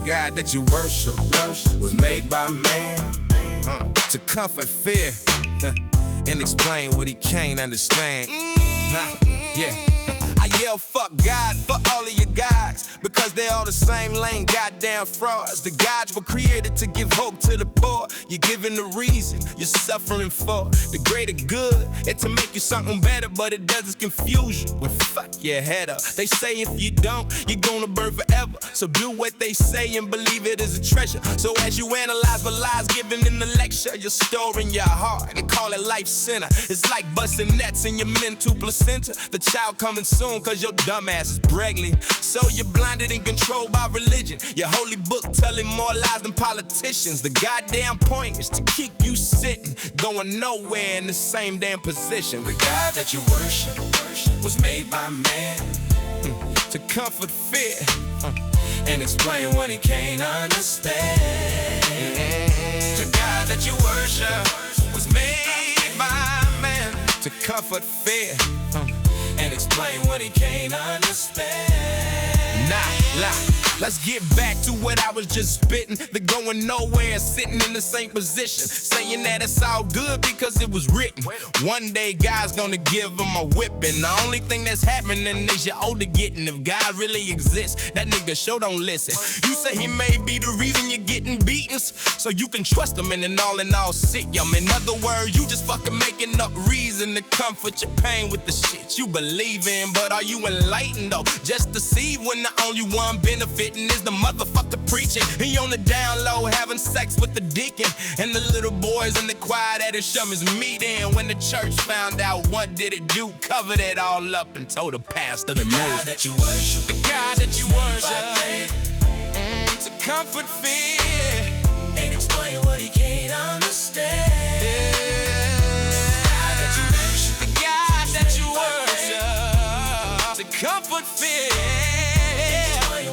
God that you worship was made by man to comfort fear and explain what he can't understand. Yeah. I yell fuck God for all of your guys, because they all the same lame goddamn frauds. The gods were created to give hope to the poor. You're giving the reason you're suffering for the greater good, and to make you something better, but it does is confuse you. Well, fuck your head up. They say if you don't, you're gonna burn forever. So do what they say and believe it is a treasure. So as you analyze the lies given in the lecture, you're storing your heart and call it life center. It's like busting nets in your mental placenta. The child coming soon, cause your dumb ass is pregnant. So you're blinded and controlled by religion. Your holy book telling more lies than politicians. The goddamn point is to keep you sitting, going nowhere in the same damn position. The God that you worship was made by man to comfort fear and explain what he can't understand. The God that you worship was made by man to comfort fear and explain what he can't understand. Nah, let's get back to what I was just spitting. The going nowhere, sitting in the same position, saying that it's all good because it was written. One day God's gonna give them a whipping. The only thing that's happening is you're older getting. If God really exists, that nigga sure don't listen. You say he may be the reason you're getting beaten, so you can trust him and in all sick yum. In other words, you just fucking making up reason to comfort your pain with the shit you believe in. But are you enlightened though? Just deceive when the only one benefiting is the motherfucker preaching. He on the down low having sex with the deacon, and the little boys in the choir that his shum his meat in. When the church found out, what did it do? Covered it all up and told the pastor to move. The God that you worship, the God that you worship to comfort fear and explain what he can't understand. The God that you worship to comfort fear.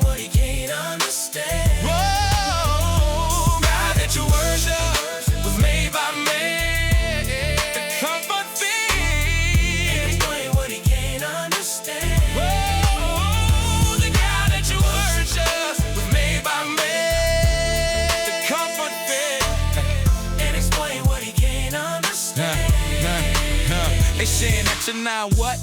What he can't understand. Whoa, God that you worship was made by man to comfort fear and explain what he can't understand. Whoa, the God that you worship was made by man to comfort fear and explain what he can't understand. They saying that you're not what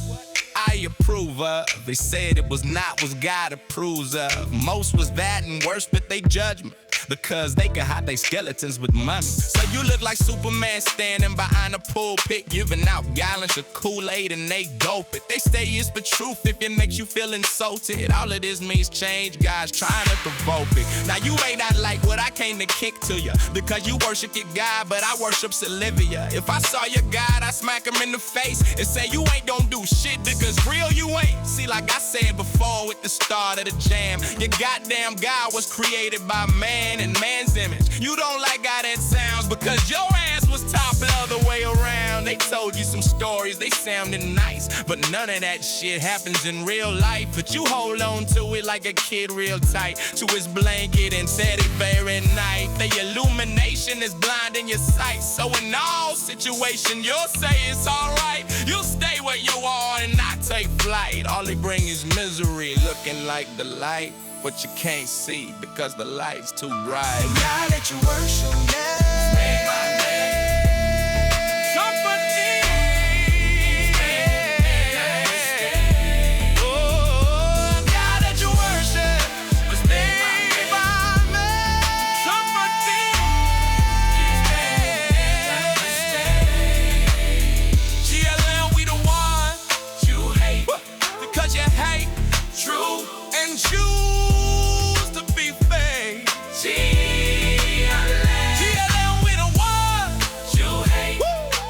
I approve of. They said it was not what God approves of. Most was that and worse, but they judge me because they can hide their skeletons with money. So you look like Superman standing behind a pulpit, giving out gallons of Kool-Aid and they dope it. They say it's the truth if it makes you feel insulted. All of this means change, God's trying to provoke it. Now you may not like what I came to kick to you, because you worship your God, but I worship Olivia. If I saw your God, I smack him in the face and say you ain't gonna do shit because real you ain't. See, like I said before with the start of the jam, your goddamn God was created by man in man's image. You don't like how that sounds because your ass was top the other way around. They told you some stories, they sounded nice, but none of that shit happens in real life. But you hold on to it like a kid real tight to his blanket and teddy bear at night. The illumination is blinding your sight, so in all situations you'll say it's alright. You'll stay where you are and not take flight. All they bring is misery, looking like the light, but you can't see because the light's too bright. The God that you worship, yeah, made by man. Comfort me. Oh, God that you worship was made by man. Comfort me. GLM, we the one You hate because you hate true and choose to be fake. GLM, we the one You hate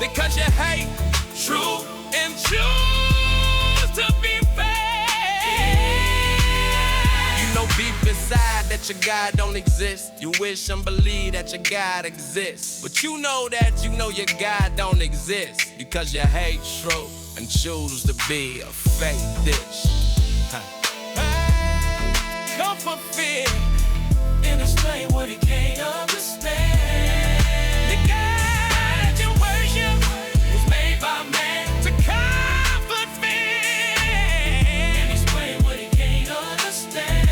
because you hate true and choose to be fake. You know deep inside that your God don't exist. You wish and believe that your God exists, but you know that you know your God don't exist because you hate truth and choose to be a fake dish. Comfort fear and explain what he can't understand. the God that you worship Was made by man to comfort fear. and explain what he can't understand.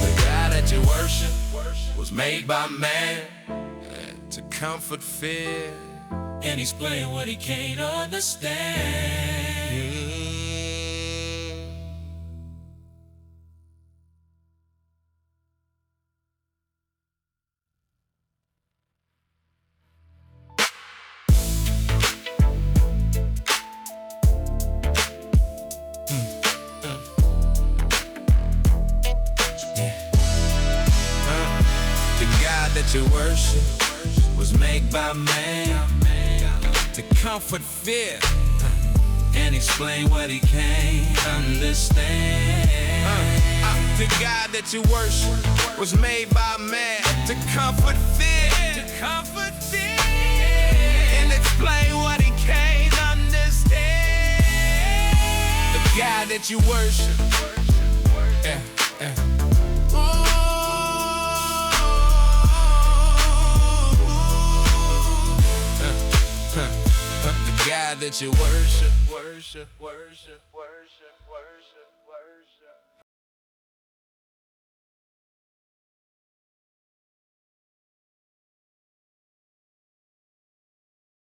The God was made by man to comfort fear and explain what he can't understand. that you worship was made by man to comfort fear and explain what he can't understand. The God that you worship was made by man to comfort fear, and explain what he can't understand. The God that you worship, the God that you worship.